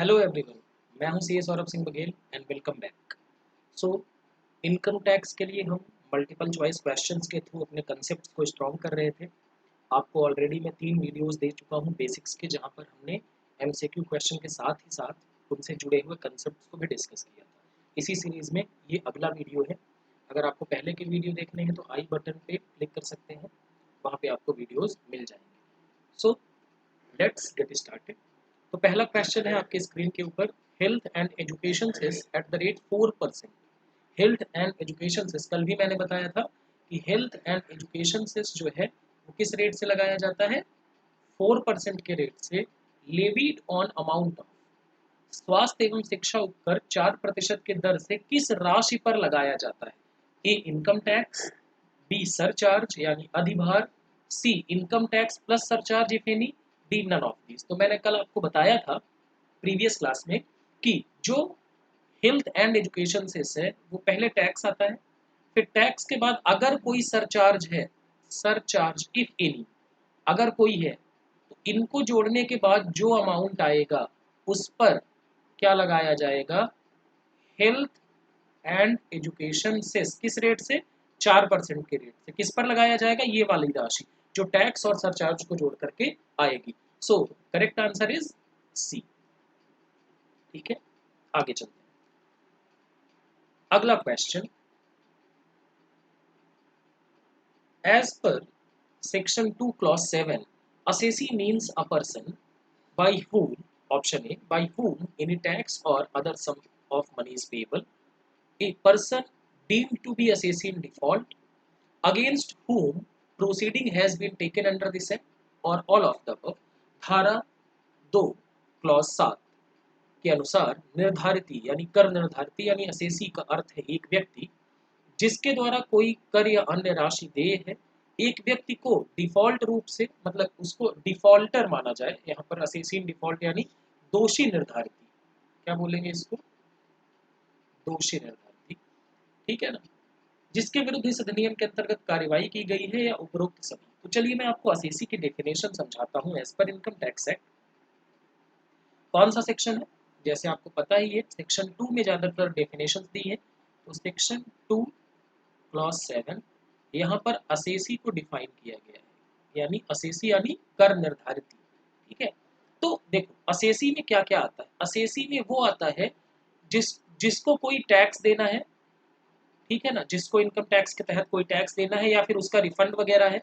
Hello everyone, मैं हूं CA Saurabh Singh Baghel and welcome back. So income tax के लिए हम मल्टीपल चॉइस क्वेश्चंस के थ्रू अपने कंसेप्ट को स्ट्रॉन्ग कर रहे थे। आपको ऑलरेडी मैं 3 वीडियोस दे चुका हूं बेसिक्स के, जहां पर हमने एमसीक्यू क्वेश्चन के साथ ही साथ उनसे जुड़े हुए कंसेप्ट को भी डिस्कस किया था। इसी सीरीज़ में ये अगला वीडियो है। अगर आपको पहले के वीडियो देखने हैं तो आई बटन पे क्लिक कर सकते हैं, वहाँ पे आपको वीडियोज़ मिल जाएंगे। So let's get started. तो पहला क्वेश्चन है आपके स्क्रीन के ऊपर, health and education cess at the rate 4%। Health and education cess, कल भी मैंने बताया था कि हेल्थ एंड एजुकेशन सेस जो है वो किस रेट से लगाया जाता है, 4% के रेट से, लेवीड ऑन अमाउंट ऑफ, स्वास्थ्य एवं शिक्षा उपकर 4% के दर से किस राशि पर लगाया जाता है। A income tax, B surcharge यानी अधिभार, C income tax plus surcharge if any, D none of these. तो मैंने कल आपको बताया था प्रीवियस क्लास में कि जो हेल्थ एंड एजुकेशन सेस है वो पहले टैक्स आता है, फिर टैक्स के बाद अगर कोई सरचार्ज है, सरचार्ज इफ एनी, अगर कोई है, तो इनको जोड़ने के बाद जो अमाउंट आएगा उस पर क्या लगाया जाएगा, हेल्थ एंड एजुकेशन सेस किस रेट से, 4% के रेट से किस पर लगाया जाएगा, ये वाली राशि जो टैक्स और सरचार्ज को जोड़ करके आएगी। So correct answer is C. ठीक है, आगे चलते हैं। अगला क्वेश्चन, एज पर section 2 clause 7, assessee means a person by whom, option A, by whom any tax or other sum of money is payable, a person deemed to be assessee in default, against whom proceeding has been taken under this act, or all of the above। धारा 2 clause 7 के अनुसार निर्धारिती यानी कर निर्धारिती यानी assessee का अर्थ है एक व्यक्ति जिसके द्वारा कोई कर या अन्य राशि देय है। एक व्यक्ति को डिफॉल्ट रूप से, मतलब उसको डिफॉल्टर माना जाए, यहाँ पर असेसी डिफॉल्ट यानी दोषी निर्धारिती, क्या बोलेंगे इसको, दोषी निर्धारिती। ठीक है ना, जिसके विरुद्ध इस अधिनियम के अंतर्गत कार्यवाही की गई है या उपरोक्त सभी। तो चलिए मैं आपको असेसी की डेफिनेशन समझाता हूँ। As per income tax act कौन सा सेक्शन है, जैसे आपको पता ही है सेक्शन 2 में ज्यादातर डेफिनेशन दी है। तो सेक्शन 2 क्लॉज 7 यहाँ पर असेसी को डिफाइन किया गया है, यानी असेसी यानी कर निर्धारित। ठीक है, तो देखो असेसी में क्या क्या आता है। असेसी में वो आता है जिसको कोई टैक्स देना है, ठीक है ना, जिसको इनकम टैक्स के तहत कोई टैक्स देना है या फिर उसका रिफंड वगैरह है,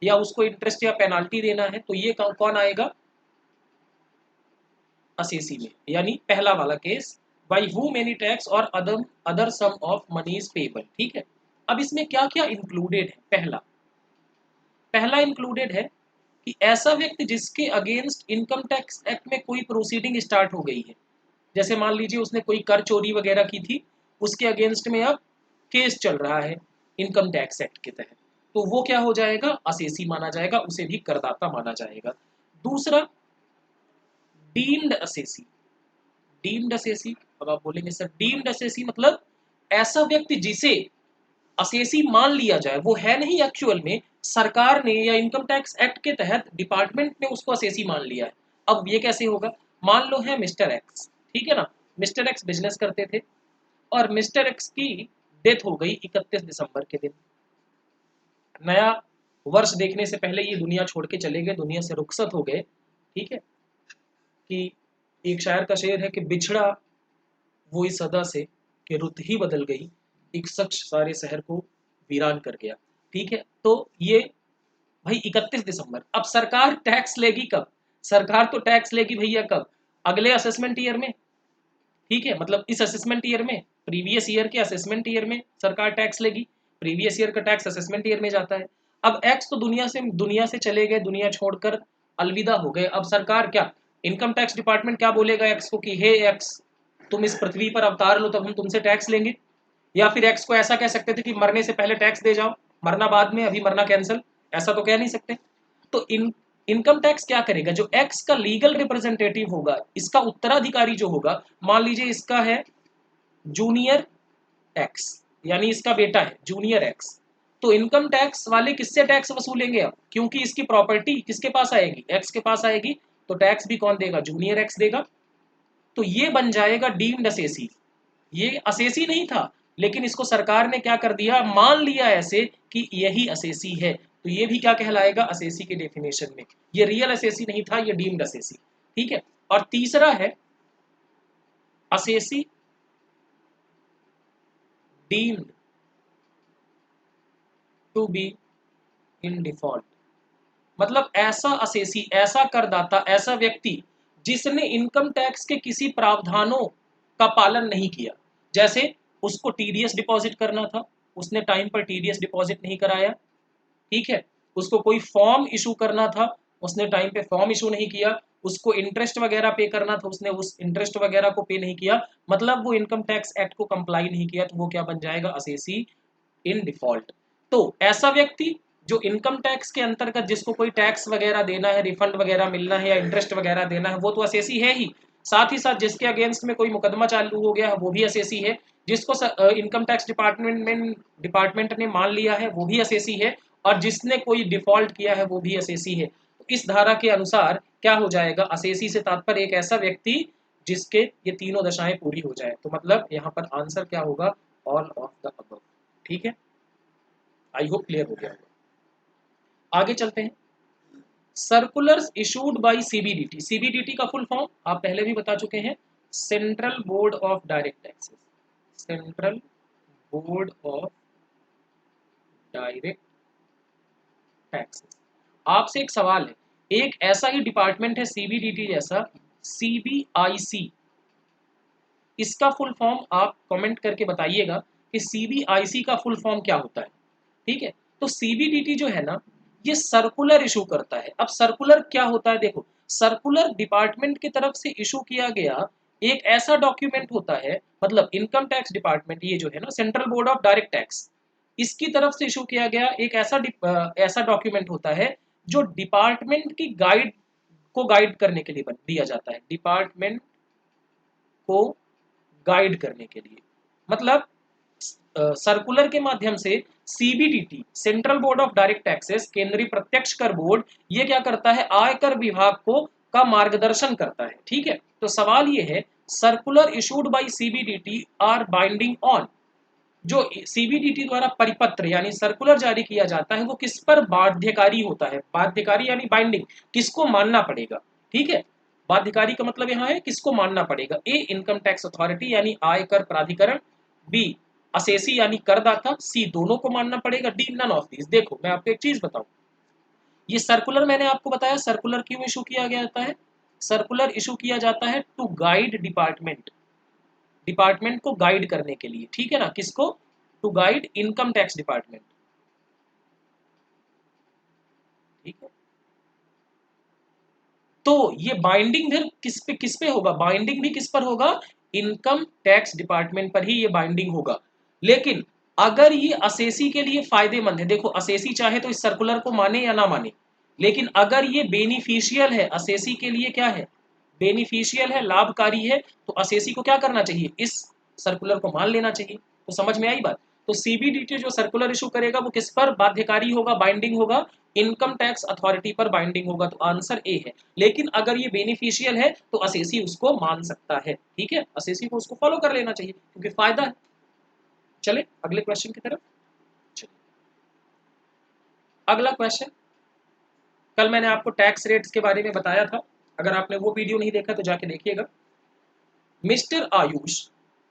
या उसको इंटरेस्ट या पेनाल्टी देना है, तो ये कौन आएगा, असेसी में, यानी पहला वाला case, by whom any tax or other sum of money is payable. ठीक है, अब इसमें क्या क्या इंक्लूडेड है। पहला इंक्लूडेड है कि ऐसा व्यक्ति जिसके अगेंस्ट इनकम टैक्स एक्ट में कोई प्रोसीडिंग स्टार्ट हो गई है, जैसे मान लीजिए उसने कोई कर चोरी वगैरह की थी, उसके अगेंस्ट में अब केस चल रहा है इनकम टैक्स एक्ट के तहत, तो वो क्या हो जाएगा, असेसी माना जाएगा, उसे भी करदाता माना जाएगा। दूसरा, डीम्ड असेसी। डीम्ड असेसी, अब आप बोलेंगे सर डीम्ड असेसी मतलब ऐसा व्यक्ति जिसे असेसी मान लिया जाए, वो है नहीं एक्चुअल में, सरकार ने या इनकम टैक्स एक्ट के तहत डिपार्टमेंट ने उसको असेसी मान लिया है। अब ये कैसे होगा, मान लो है मिस्टर एक्स, ठीक है ना, मिस्टर एक्स बिजनेस करते थे और मिस्टर एक्स की डेथ हो गई 31 दिसंबर के दिन। नया वर्ष देखने से पहले ये दुनिया छोड़ के चले गए, दुनिया से रुखसत हो गए। ठीक है, कि एक शायर का शेर है कि बिछड़ा वो इस सदा से कि रुत ही बदल गई, एक शख्स सारे शहर को वीरान कर गया। ठीक है, तो ये भाई 31 दिसंबर, अब सरकार टैक्स लेगी कब, सरकार तो टैक्स लेगी भैया कब, अगले असेसमेंट ईयर में। ठीक है, मतलब इस असेसमेंट ईयर में, प्रीवियस ईयर के असेसमेंट ईयर में सरकार टैक्स लेगी, प्रीवियस ईयर का टैक्स असेसमेंट ईयर में जाता है। अब एक्स तो दुनिया से चले गए, दुनिया छोड़कर अलविदा हो गए। अब सरकार क्या, इनकम टैक्स डिपार्टमेंट क्या बोलेगा एक्स को कि हे एक्स, तुम इस पृथ्वी पर अवतार लो तब हम तुमसे टैक्स लेंगे। या फिर एक्स को ऐसा कह सकते थे कि मरने से पहले टैक्स दे जाओ, मरना बाद में, अभी मरना कैंसिल, ऐसा तो कह नहीं सकते। तो इनकम टैक्स क्या करेगा, जो एक्स का लीगल रिप्रेजेंटेटिव होगा, इसका उत्तराधिकारी जो होगा, मान लीजिए इसका है जूनियर एक्स, यानी इसका बेटा है जूनियर एक्स, तो इनकम टैक्स वाले किससे टैक्स वसूलेंगे अब, क्योंकि इसकी प्रॉपर्टी किसके पास आएगी, एक्स के पास आएगी, तो टैक्स भी कौन देगा, जूनियर एक्स देगा। तो ये बन जाएगा डीम्ड असेसी। ये असेसी नहीं था, लेकिन इसको सरकार ने क्या कर दिया, मान लिया ऐसे कि यही असेसी है, तो ये भी क्या कहलाएगा, असेसी के डेफिनेशन में। ये रियल असेसी नहीं था, ये डीम्ड असेसी। ठीक है। और तीसरा है assessee deemed to be in default. मतलब ऐसा असेसी, ऐसा करदाता, ऐसा व्यक्ति जिसने इनकम टैक्स के किसी प्रावधानों का पालन नहीं किया। जैसे उसको टीडीएस डिपॉजिट करना था, उसने टाइम पर टीडीएस डिपॉजिट नहीं कराया। ठीक है। उसको कोई फॉर्म इशू करना था, उसने टाइम पे फॉर्म इशू नहीं किया। उसको इंटरेस्ट वगैरह पे करना था, उसने उस इंटरेस्ट वगैरह को पे नहीं किया। मतलब वो इनकम टैक्स एक्ट को कंप्लाई नहीं किया, तो वो क्या बन जाएगा, असेसी इन डिफॉल्ट। तो ऐसा व्यक्ति जो इनकम टैक्स के अंतर्गत जिसको कोई टैक्स वगैरह देना है, रिफंड वगैरह मिलना है या इंटरेस्ट वगैरह देना है, वो तो असेसी है ही। साथ ही साथ जिसके अगेंस्ट में कोई मुकदमा चालू हो गया है, वो भी असेसी है। जिसको इनकम टैक्स डिपार्टमेंट ने मान लिया है, वो भी असेसी है। और जिसने कोई डिफॉल्ट किया है, वो भी असेसी है। तो इस धारा के अनुसार क्या हो जाएगा, असेसी से तात्पर्य एक ऐसा व्यक्ति जिसके ये तीनों दशाएं पूरी हो जाए। तो मतलब यहाँ पर आंसर क्या होगा, ऑल ऑफ द अबव। ठीक है। आई होप क्लियर हो गया होगा। आगे चलते हैं। Circulars issued by CBDT. CBDT का फुल फॉर्म आप पहले भी बता चुके हैं, central board of direct taxes. Central board of direct taxes. आपसे एक सवाल है, एक ऐसा ही डिपार्टमेंट है सीबीडीटी जैसा, सीबीआईसी। इसका फुल फॉर्म आप कमेंट करके बताइएगा कि सीबीआईसी का फुल फॉर्म क्या होता है। ठीक है। तो सीबीडीटी जो है ना, ये सर्कुलर इशू करता है। अब सर्कुलर क्या होता है, देखो, सर्कुलर डिपार्टमेंट की तरफ से इशू किया गया एक ऐसा डॉक्यूमेंट होता है। मतलब इनकम टैक्स डिपार्टमेंट, ये जो है ना, central board of direct tax, इसकी तरफ से इशू किया गया एक ऐसा डॉक्यूमेंट होता है जो डिपार्टमेंट की गाइड को गाइड करने के लिए दिया जाता है। डिपार्टमेंट को गाइड करने के लिए, मतलब सर्कुलर के माध्यम से CBDT, central board of direct taxes, केंद्रीय प्रत्यक्ष कर बोर्ड, ये क्या करता है, आयकर विभाग को का मार्गदर्शन करता है। ठीक है। तो सवाल ये है, circular issued by CBDT are binding on. जो सीबीडीटी द्वारा परिपत्र यानी सर्कुलर जारी किया जाता है, वो किस पर बाध्यकारी होता है। बाध्यकारी यानी बाइंडिंग, किसको मानना पड़ेगा। ठीक है। बाध्यकारी का मतलब यहाँ है किसको मानना पड़ेगा। ए, इनकम टैक्स अथॉरिटी यानी आयकर प्राधिकरण। बी, असेसी यानी करदाता। सी, दोनों को मानना पड़ेगा। D, none of this. देखो मैं आपको एक चीज बताऊं, ये सर्कुलर मैंने आपको बताया, सर्कुलर क्यों इशू किया गया जाता है। सर्कुलर इशू किया जाता है टू गाइड डिपार्टमेंट, डिपार्टमेंट को गाइड करने के लिए। ठीक है ना, किसको, to guide income tax department. ठीक है। तो ये बाइंडिंग फिर किस पे होगा, बाइंडिंग भी किस पर होगा, इनकम टैक्स डिपार्टमेंट पर ही ये बाइंडिंग होगा। लेकिन अगर ये असेसी के लिए फायदेमंद है, देखो असेसी चाहे तो इस सर्कुलर को माने या ना माने, लेकिन अगर ये बेनिफिशियल है, असेसी के लिए क्या है, बेनिफिशियल है, लाभकारी है, तो असेसी को क्या करना चाहिए, इस सर्कुलर को मान लेना चाहिए। तो समझ में आई बात। तो सीबीडीटी जो सर्कुलर इशू करेगा वो किस पर बाध्यकारी होगा, बाइंडिंग होगा, इनकम टैक्स अथॉरिटी पर बाइंडिंग होगा। तो आंसर ए है। लेकिन अगर ये बेनिफिशियल है तो असेसी उसको मान सकता है। ठीक है, असेसी को उसको फॉलो कर लेना चाहिए क्योंकि फायदा है। चले अगले क्वेश्चन की तरफ। चलिए अगला क्वेश्चन, कल मैंने आपको टैक्स रेट्स के बारे में बताया था, अगर आपने वो वीडियो नहीं देखा तो जाके देखिएगा। Mister Ayush,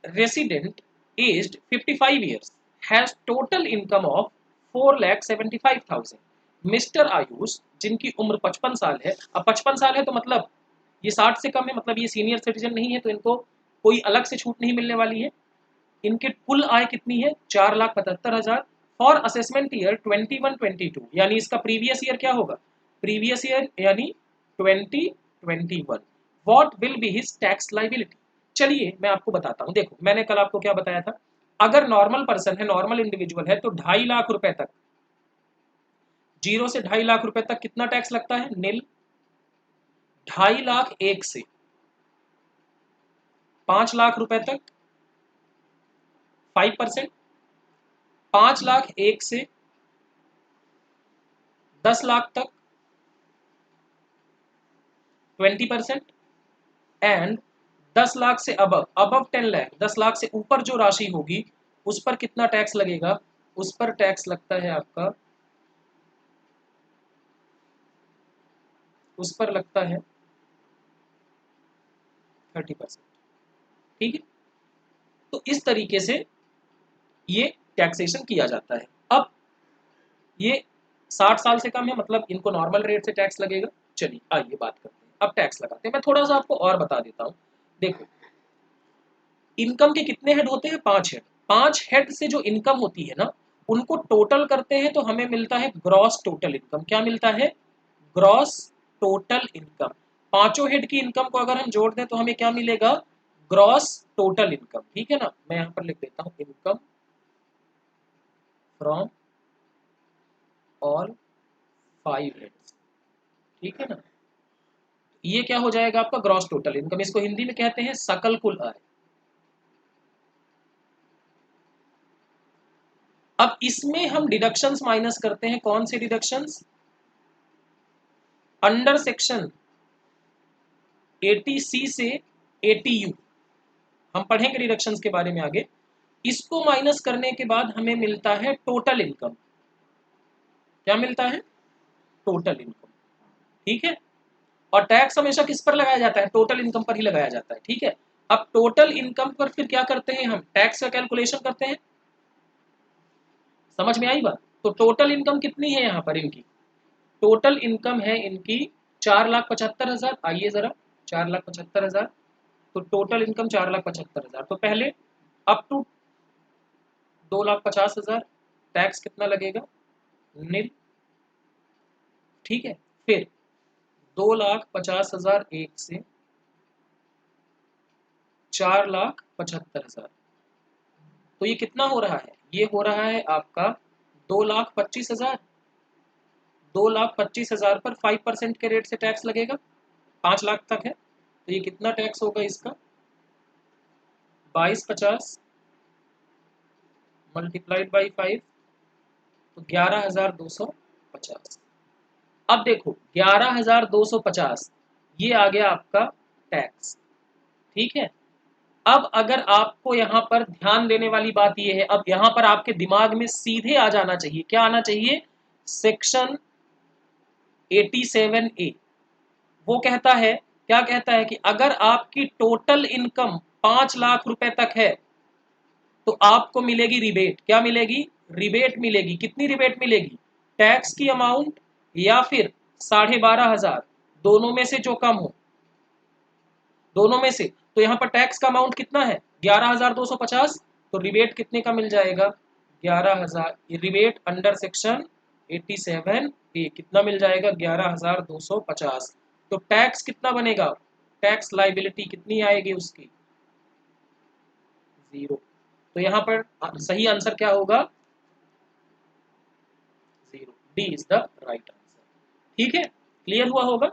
resident, aged 55 years, has total income of 4,75,000। Mister Ayush जिनकी उम्र 55 साल है, अब 55 साल है तो मतलब ये 60 से कम है, मतलब ये सीनियर सिटीजन नहीं है, तो इनको कोई अलग से छूट नहीं मिलने वाली है। इनकी कुल आय कितनी है, 4,75,000 फॉर असेसमेंट ईयर 21-22, यानी इसका प्रीवियस ईयर क्या होगा, प्रीवियस ईयर यानी 2021। What will be his tax liability. चलिए मैं आपको बताता हूँ। देखो मैंने कल आपको क्या बताया था, अगर नॉर्मल पर्सन है, नॉर्मल इंडिविजुअल है, तो 2.5 लाख रुपए तक, 0 से 2.5 लाख रुपए तक कितना टैक्स लगता है, नील। 2.5 लाख एक से 5 लाख रुपए तक 5%, 5 लाख एक से 10 लाख तक 20%, एंड 10 लाख से अबव 10 लाख, 10 लाख से ऊपर जो राशि होगी उस पर कितना टैक्स लगेगा? उस पर टैक्स लगता है आपका, उस पर लगता है 30%। ठीक है, तो इस तरीके से ये टैक्सेशन किया जाता है। अब ये 60 साल से कम है, मतलब इनको नॉर्मल रेट से टैक्स लगेगा। चलिए आइए बात करते हैं, अब टैक्स लगाते हैं। मैं थोड़ा सा आपको और बता देता हूँ। देखो, इनकम के कितने हेड होते हैं? 5 हेड। 5 हेड से जो इनकम होती है ना, उनको टोटल करते हैं तो हमें मिलता है ग्रॉस टोटल इनकम। क्या मिलता है? Gross total income. पांचों हेड की इनकम को अगर हम जोड़ दें तो हमें क्या मिलेगा? Gross total income. ठीक है ना, मैं यहां पर लिख देता हूं इनकम फ्रॉम ऑल 5 हेड्स। ठीक है ना, ये क्या हो जाएगा? आपका ग्रॉस टोटल इनकम। इसको हिंदी में कहते हैं सकल कुल आय। अब इसमें हम डिडक्शंस माइनस करते हैं। कौन से डिडक्शंस? अंडर सेक्शन 80C से 80U, हम पढ़ेंगे डिडक्शंस के बारे में आगे। इसको माइनस करने के बाद हमें मिलता है टोटल इनकम। क्या मिलता है? Total income. ठीक है, और टैक्स हमेशा किस पर लगाया जाता है? टोटल इनकम पर ही लगाया जाता है। ठीक है, अब टोटल इनकम पर फिर क्या करते हैं? हम टैक्स का कैलकुलेशन करते हैं। समझ में आई बात? तो टोटल इनकम कितनी है यहाँ पर इनकी? टोटल इनकम है इनकी 4,75,000। आइए जरा, 4,75,000। तो टोटल इनकम 4,75,000। तो पहले अप टू 2,50,000 टैक्स कितना लगेगा? निल। ठीक है, फिर 2,50,000 एक से 4,75,000, तो ये कितना हो रहा है? ये हो रहा है आपका 2,25,000। 2,25,000 पर 5% के रेट से टैक्स लगेगा। 5 लाख तक है तो ये कितना टैक्स होगा इसका? 2250 मल्टीप्लाइड बाई 5, तो 11,250। अब देखो 11,250 ये आ गया आपका टैक्स। ठीक है, अब अगर आपको यहाँ पर ध्यान देने वाली बात यह है, अब यहाँ पर आपके दिमाग में सीधे आ जाना चाहिए। क्या आना चाहिए? सेक्शन 87A वो कहता है, क्या कहता है कि अगर आपकी टोटल इनकम 5 लाख रुपए तक है तो आपको मिलेगी रिबेट। क्या मिलेगी? रिबेट मिलेगी। कितनी रिबेट मिलेगी? टैक्स की अमाउंट या फिर 12,500, दोनों में से जो कम हो, दोनों में से। तो यहाँ पर टैक्स का अमाउंट कितना है? 11,250। तो रिबेट कितने का मिल जाएगा? 11,000। रिबेट अंडर सेक्शन 87A कितना मिल जाएगा? 11,250। तो टैक्स कितना बनेगा? टैक्स लाइबिलिटी कितनी आएगी उसकी? 0। तो यहाँ पर सही आंसर क्या होगा? 0। D is the right answer. ठीक है, क्लियर हुआ होगा?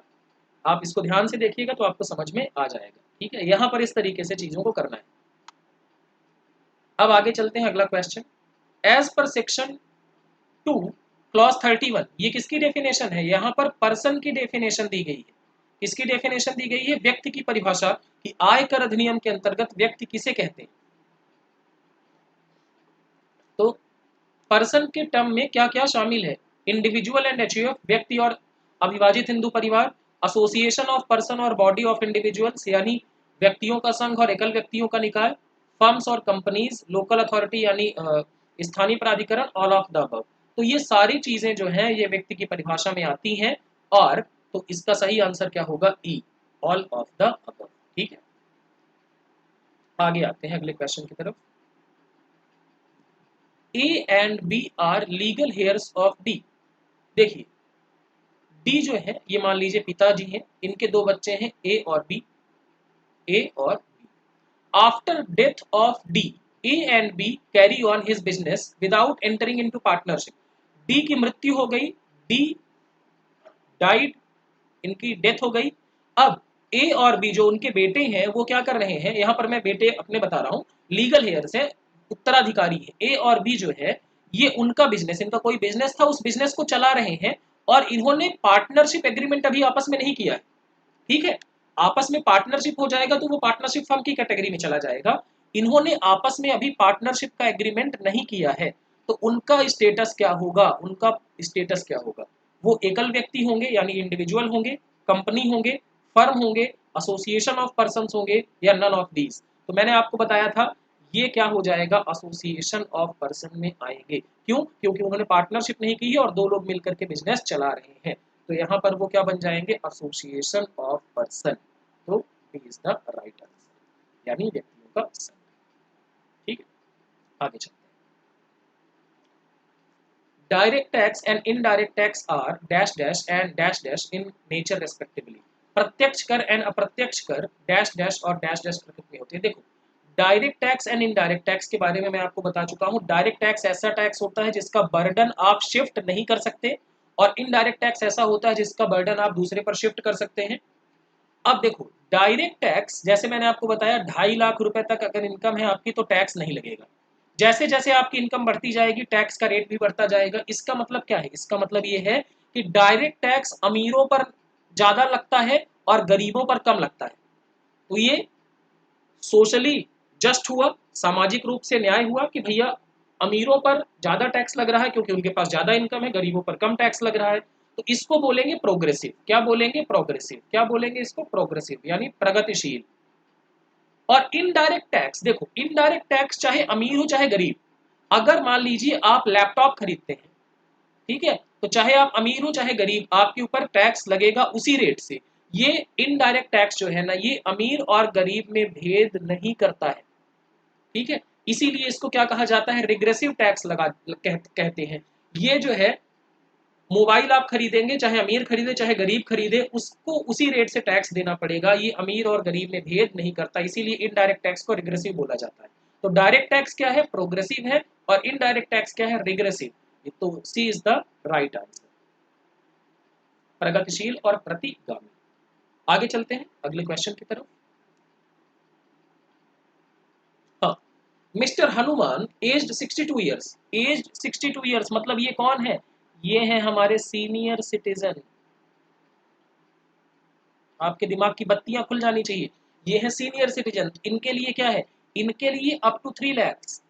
आप इसको ध्यान से देखिएगा तो आपको समझ में आ जाएगा। ठीक है, यहाँ पर इस तरीके से चीजों को करना है। अब आगे चलते हैं, अगला क्वेश्चन। एज पर सेक्शन 2 क्लॉज 31, ये किसकी डेफिनेशन है? यहाँ पर पर्सन की डेफिनेशन दी गई है। किसकी डेफिनेशन दी गई है? व्यक्ति की परिभाषा कि आयकर अधिनियम के अंतर्गत व्यक्ति किसे कहते हैं। तो पर्सन के टर्म में क्या क्या शामिल है? इंडिविजुअल एंड एचयूएफ, व्यक्ति और अविभाजित हिंदू परिवार, एसोसिएशन ऑफ पर्सन और बॉडी ऑफ इंडिविजुअल्स यानी व्यक्तियों का संघ और एकल व्यक्तियों का निकाय, फर्म्स और कंपनीज, लोकल अथॉरिटी यानी स्थानीय प्राधिकरण, ऑल ऑफ द अबव। तो ये सारी चीजें जो हैं ये व्यक्ति की परिभाषा में आती हैं, और तो इसका सही आंसर क्या होगा? E, all of the above. ठीक है, आगे आते हैं अगले क्वेश्चन की तरफ। A and B are legal heirs of D. देखिए डी जो है ये मान लीजिए पिताजी हैं, इनके दो बच्चे हैं ए और बी। ए और B, after death of D A and B carry on his business without entering into partnership. D की मृत्यु हो गई, डी डाइड, इनकी डेथ हो गई। अब ए और बी जो उनके बेटे हैं वो क्या कर रहे हैं? यहाँ पर मैं बेटे अपने बता रहा हूँ, लीगल हेयर्स है, उत्तराधिकारी है। ए और बी जो है ये उनका बिजनेस, इनका कोई बिजनेस था, उस बिजनेस को चला रहे हैं और इन्होंने पार्टनरशिप एग्रीमेंट अभी आपस में नहीं किया है। ठीक है, आपस में पार्टनरशिप हो जाएगा तो वो पार्टनरशिप फर्म की कैटेगरी में चला जाएगा। इन्होंने आपस में अभी पार्टनरशिप का एग्रीमेंट नहीं किया है, तो उनका स्टेटस क्या होगा, उनका स्टेटस क्या होगा? वो एकल व्यक्ति होंगे यानी इंडिविजुअल होंगे, कंपनी होंगे, फर्म होंगे, एसोसिएशन ऑफ पर्संस होंगे, या नन ऑफ दीज। तो मैंने आपको बताया था ये क्या हो जाएगा, एसोसिएशन ऑफ पर्सन में आएंगे। क्यों? क्योंकि उन्होंने पार्टनरशिप नहीं की है और दो लोग मिलकर के बिजनेस चला रहे हैं, तो यहाँ पर वो क्या बन जाएंगे, एसोसिएशन ऑफ पर्सन। तो B is the right answer, यानी व्यक्तियों का संघ। ठीक है, आगे चलते हैं। Direct tax and indirect tax are dash dash and dash dash in nature respectively. प्रत्यक्ष कर एंड अप्रत्यक्ष कर डैश डैश और डैश डैश प्रकृति में होते हैं। देखो, direct tax and indirect tax के बारे में मैं आपको बता चुका हूं। डायरेक्ट टैक्स ऐसा टैक्स होता है जिसका बर्डन आप शिफ्ट नहीं कर सकते, और इनडायरेक्ट टैक्स ऐसा होता है जिसका बर्डन आप दूसरे पर शिफ्ट कर सकते हैं। अब देखो, डायरेक्ट टैक्स जैसे मैंने आपको बताया, 2.5 लाख रुपए तक अगर इनकम है आपकी तो टैक्स नहीं लगेगा। जैसे जैसे आपकी इनकम बढ़ती जाएगी टैक्स का रेट भी बढ़ता जाएगा। इसका मतलब क्या है? इसका मतलब ये है कि डायरेक्ट टैक्स अमीरों पर ज्यादा लगता है और गरीबों पर कम लगता है। तो ये सोशली जस्ट हुआ, सामाजिक रूप से न्याय हुआ कि भैया अमीरों पर ज्यादा टैक्स लग रहा है क्योंकि उनके पास ज्यादा इनकम है, गरीबों पर कम टैक्स लग रहा है। तो इसको बोलेंगे प्रोग्रेसिव। क्या बोलेंगे? प्रोग्रेसिव। क्या बोलेंगे इसको? प्रोग्रेसिव, यानी प्रगतिशील। और इनडायरेक्ट टैक्स, देखो इनडायरेक्ट टैक्स चाहे अमीर हो चाहे गरीब, अगर मान लीजिए आप लैपटॉप खरीदते हैं, ठीक है, तो चाहे आप अमीर हो चाहे गरीब आपके ऊपर टैक्स लगेगा उसी रेट से। ये इनडायरेक्ट टैक्स जो है ना, ये अमीर और गरीब में भेद नहीं करता है। ठीक है, इसीलिए इसको क्या कहा जाता है? रिग्रेसिव टैक्स कहते हैं। ये जो है, मोबाइल आप खरीदेंगे चाहे अमीर खरीदे चाहे गरीब खरीदे, उसको उसी रेट से टैक्स देना पड़ेगा। ये अमीर और गरीब में भेद नहीं करता, इसीलिए इनडायरेक्ट टैक्स को रिग्रेसिव बोला जाता है। तो डायरेक्ट टैक्स क्या है? प्रोग्रेसिव है। और इनडायरेक्ट टैक्स क्या है? रिग्रेसिव। तो सी इज द राइट आंसर, प्रगतिशील और प्रतिगामी। आगे चलते हैं अगले क्वेश्चन की तरफ। हाँ, mister Hanuman aged 62 years. Aged 62 years मतलब ये कौन है? ये है हमारे सीनियर सिटीजन। आपके दिमाग की बत्तियां खुल जानी चाहिए। ये है सीनियर सिटीजन। इनके लिए क्या है? इनके लिए अप टू 3 lakhs।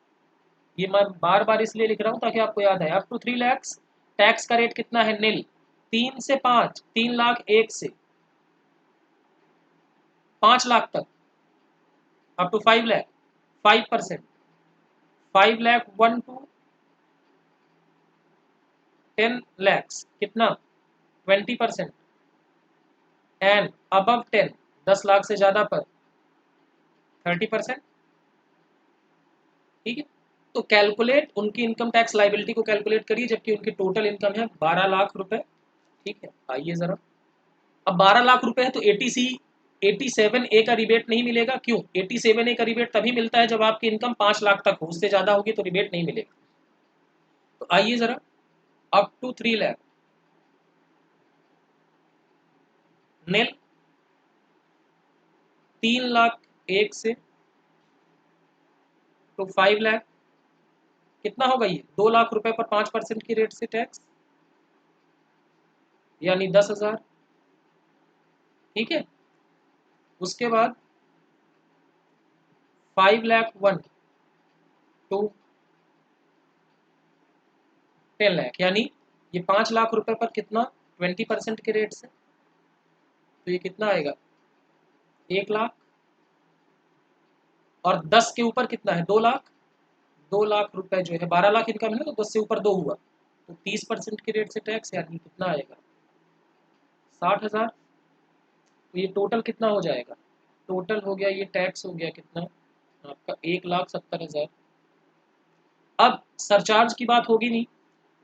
ये मैं बार बार इसलिए लिख रहा हूं ताकि आपको याद है। अप टू 3 lakhs टैक्स का रेट कितना है? नील। 3 से 5, 3 लाख 1 से 5 लाख तक, up to 5 lakh 5%। 5 lakh 1 to 10 lakhs कितना? 20%। एंड अबव 10, 10 लाख से ज्यादा पर 30%। ठीक है, तो कैलकुलेट उनकी इनकम टैक्स लाइबिलिटी को कैलकुलेट करिए, जबकि उनकी टोटल इनकम है 12 लाख रुपए। ठीक है, आइए जरा। अब 12 लाख रुपए है तो 87A का रिबेट नहीं मिलेगा। क्यों? 87A का रिबेट तभी मिलता है जब आपकी इनकम 5 लाख तक हो, उससे ज्यादा होगी तो रिबेट नहीं मिलेगा। तो आइए जरा, up to 3 lakh nil, 3 lakh 1 से तो 5 लाख, कितना होगा ये? 2 लाख रुपए पर 5% की रेट से टैक्स, यानी 10,000। ठीक है, उसके बाद 5 लाख 1 to 10 लाख, यानी ये 5 लाख रुपए पर कितना? 20% के रेट से, तो ये कितना आएगा? 1 लाख। और 10 के ऊपर कितना है? 2 लाख। 2 लाख रुपए जो है, 12 लाख इनकम है ना, तो 10 से ऊपर 2 हुआ, तो 30% के रेट से टैक्स, यानी कितना आएगा? 60,000। तो ये टोटल कितना हो जाएगा? टोटल हो गया, ये टैक्स हो गया कितना आपका? 1,70,000। अब सरचार्ज की बात होगी नहीं,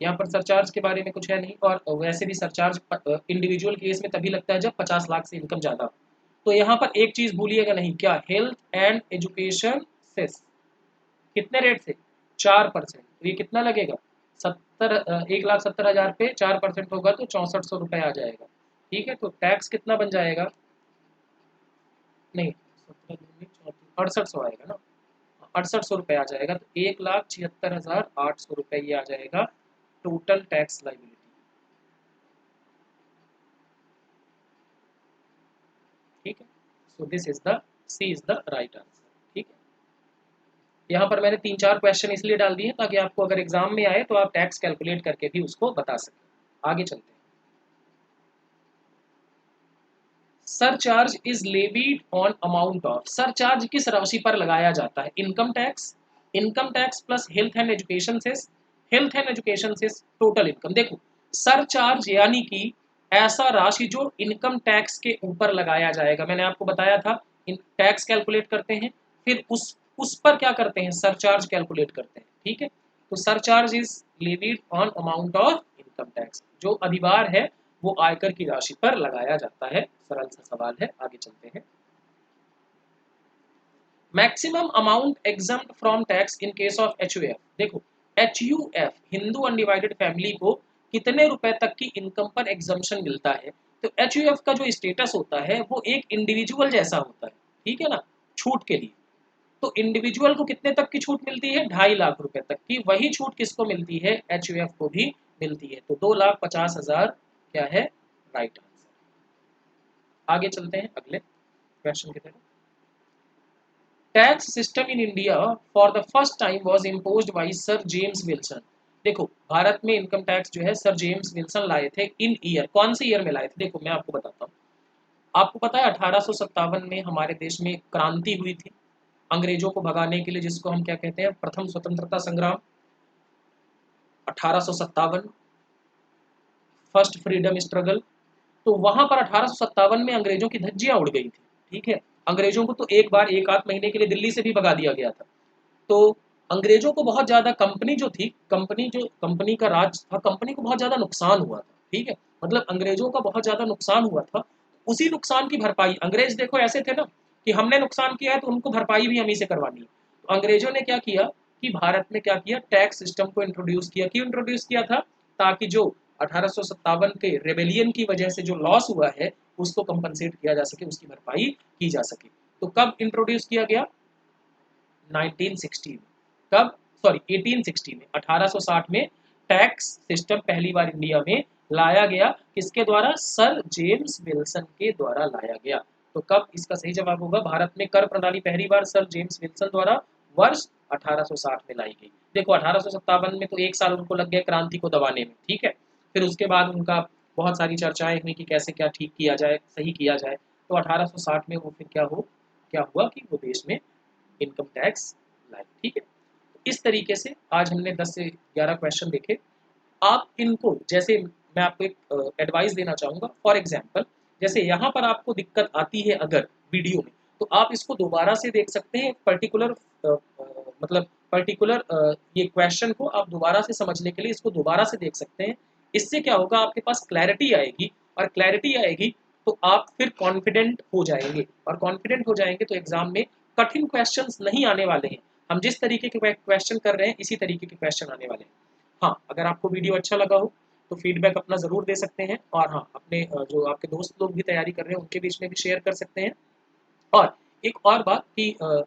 यहाँ पर सरचार्ज के बारे में कुछ है नहीं, और वैसे भी सरचार्ज इंडिविजुअल केस में तभी लगता है जब 50 लाख से इनकम ज्यादा। तो यहाँ पर एक चीज भूलिएगा नहीं, क्या? हेल्थ एंड एजुकेशन सेस कितने रेट से? 4%। तो ये कितना लगेगा? 1,70,000 पे 4% होगा तो 6400 रुपये आ जाएगा। ठीक है, तो टैक्स कितना बन जाएगा? नहीं, 6800 आएगा ना, 6800 रुपये आ जाएगा। तो 1,76,800 रुपये ये आ जाएगा टोटल टैक्स लाइबिलिटी। ठीक है, so this is the C is the right answer. ठीक है, यहाँ पर मैंने 3-4 क्वेश्चन इसलिए डाल दिए ताकि आपको अगर एग्जाम में आए तो आप टैक्स कैलकुलेट करके भी उसको बता सकें। आगे चलते हैं। Surcharge is levied on amount of, surcharge किस राशि पर लगाया जाता है? Income tax, income tax plus health and education cess, health and education cess, total income. देखो सरचार्ज यानी कि ऐसा राशि जो इनकम टैक्स के ऊपर लगाया जाएगा। मैंने आपको बताया था टैक्स कैलकुलेट करते हैं फिर उस पर क्या करते हैं, सरचार्ज कैलकुलेट करते हैं। ठीक है, तो surcharge is levied on amount of income tax, जो अधिभार है वो आयकर की राशि पर लगाया जाता है। सरल सा सवाल है, आगे चलते हैं। Maximum amount exempt from tax in case of HUF. देखो एचयूएफ हिंदू अनडिवाइडेड फैमिली को कितने रुपए तक की इनकम पर एग्जम्पशन मिलता है? तो एचयूएफ का जो स्टेटस होता है वो एक इंडिविजुअल जैसा होता है, ठीक है ना, छूट के लिए। तो इंडिविजुअल को कितने तक की छूट मिलती है? 2.5 लाख रुपए तक की। वही छूट किसको मिलती है? एचयूएफ को भी मिलती है। तो 2,50,000 क्या है? Right answer. आगे चलते हैं अगले क्वेश्चन की तरफ। Tax system in India for the first time was imposed by sir James Wilson. देखो भारत में इनकम टैक्स जो है सर जेम्स विल्सन लाए थे। इन ईयर, कौन से ईयर में लाए थे? देखो मैं आपको बताता हूँ। आपको पता है 1857 में हमारे देश में क्रांति हुई थी अंग्रेजों को भगाने के लिए, जिसको हम क्या कहते हैं, प्रथम स्वतंत्रता संग्राम। 1857 फर्स्ट फ्रीडम स्ट्रगल। तो वहां पर 1857 में अंग्रेजों की धज्जियां उड़ गई थी। ठीक है, अंग्रेजों को तो एक बार 1 आध महीने के लिए दिल्ली से भी भगा दिया गया था। तो अंग्रेजों को बहुत ज्यादा, कंपनी जो थी, कंपनी का राज था, कंपनी को बहुत ज्यादा नुकसान हुआ था। ठीक है, मतलब अंग्रेजों का बहुत ज्यादा नुकसान हुआ था। उसी नुकसान की भरपाई अंग्रेज, देखो ऐसे थे ना कि हमने नुकसान किया है तो उनको भरपाई भी हम ही से करवानी है। तो अंग्रेजों ने क्या किया कि भारत में क्या किया, टैक्स सिस्टम को इंट्रोड्यूस किया। क्यों इंट्रोड्यूस किया था? ताकि जो 1857 के रेबेलियन की वजह से जो लॉस हुआ है उसको कंपनसेट किया जा सके, उसकी भरपाई की जा सके। तो कब इंट्रोड्यूस किया गया? 1960 में। कब? सॉरी 1860 में, 1860 में टैक्स सिस्टम पहली बार इंडिया में लाया गया। किसके द्वारा? सर जेम्स विल्सन के द्वारा लाया गया। तो कब? इसका सही जवाब होगा भारत में कर प्रणाली पहली बार सर जेम्स विल्सन द्वारा वर्ष 1860 में लाई गई। देखो 1857 में तो 1 साल उनको लग गया क्रांति को दबाने में। ठीक है, फिर उसके बाद उनका बहुत सारी चर्चाएं हुई कि कैसे क्या ठीक किया जाए, सही किया जाए। तो 1860 में वो फिर क्या हुआ कि वो देश में इनकम टैक्स लाए। ठीक है, तो इस तरीके से आज हमने 10 से 11 क्वेश्चन देखे। आप इनको, जैसे मैं आपको एक एडवाइस देना चाहूँगा। फॉर एग्जांपल जैसे यहाँ पर आपको दिक्कत आती है अगर वीडियो में, तो आप इसको दोबारा से देख सकते हैं। मतलब पर्टिकुलर ये क्वेश्चन को आप दोबारा से समझने के लिए इसको दोबारा से देख सकते हैं। इससे क्या होगा, आपके पास क्लैरिटी आएगी, और क्लैरिटी आएगी तो आप फिर कॉन्फिडेंट हो जाएंगे, और कॉन्फिडेंट हो जाएंगे तो एग्जाम में कठिन क्वेश्चंस नहीं आने वाले हैं। हम जिस तरीके के क्वेश्चन कर रहे हैं इसी तरीके के क्वेश्चन आने वाले हैं। हाँ, अगर आपको वीडियो अच्छा लगा हो तो फीडबैक अपना ज़रूर दे सकते हैं, और हाँ अपने जो आपके दोस्त लोग भी तैयारी कर रहे हैं उनके बीच में भी शेयर कर सकते हैं। और एक और बात कि अ,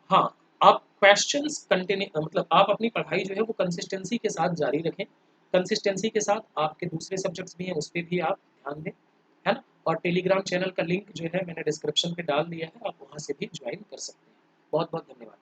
हाँ, आप क्वेश्चंस कंटिन्यू, मतलब आप अपनी पढ़ाई जो है वो कंसिस्टेंसी के साथ जारी रखें। कंसिस्टेंसी के साथ आपके दूसरे सब्जेक्ट्स भी हैं, उस पर भी आप ध्यान दें, है ना। और टेलीग्राम चैनल का लिंक जो है मैंने डिस्क्रिप्शन पे डाल दिया है, आप वहाँ से भी ज्वाइन कर सकते हैं। बहुत बहुत धन्यवाद।